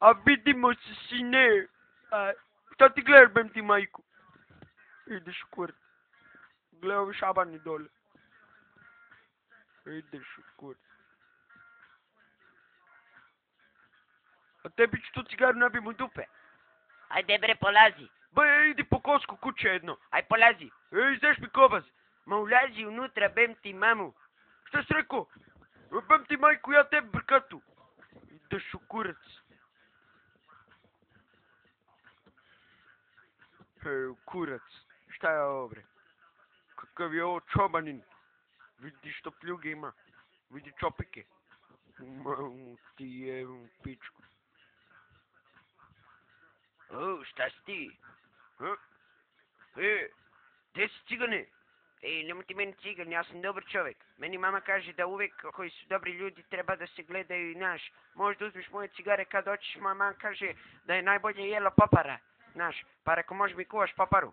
A vidimo se, sine. Šta ti gledaš, bem ti majku? Ideš u kurac. Gle ovi šabani dole. Ideš u kurac. A tebi ću tu cigaru nabim u dupe. Ajde bre, polazi. Ba, idi po kosku kuće jedno. Aj polazi. Izdeš mi kobas. Ma ulazi unutra, bem ti mamu. Šta si rekao? Bem ti majku, ja tebi brkatu. Ideš u kurac. Kurac. Šta je ovo, bre? Kakav je ovo čobanin? Vidi što pljuge ima. Vidi čopike. Mamu ti jebam pičku. Šta si ti? Gdje si, cigane? Nemoj ti meni cigan, ja sam dobar čovjek. Meni mama kaže da uvijek koji su dobri ljudi treba da se gledaju i naš. Možda uzmiš moje cigare kad hoćeš, moja mama kaže da je najbolje jelo papara. Znaš, pa reko možeš mi kuvaš paparu.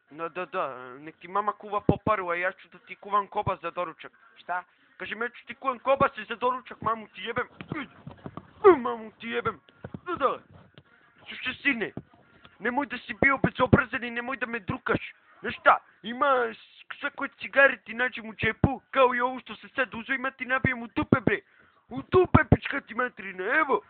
No da, nek ti mama kuva poparu, a ja ću da ti kuvam kobas za doručak. Šta? Kažem, ja ću ti kuvam kobase za doručak, mamu ti jebem. Mamu ti jebem. Da. Slušaj, sine, nemoj da si bio bezobrazan i nemoj da me drukaš. Znaš šta, ima svakoj cigari ti nađem u džepu, kao i ovu što se sad uzo ima ti nabijem u dupe, bre. U dupe, pička ti materina, evo.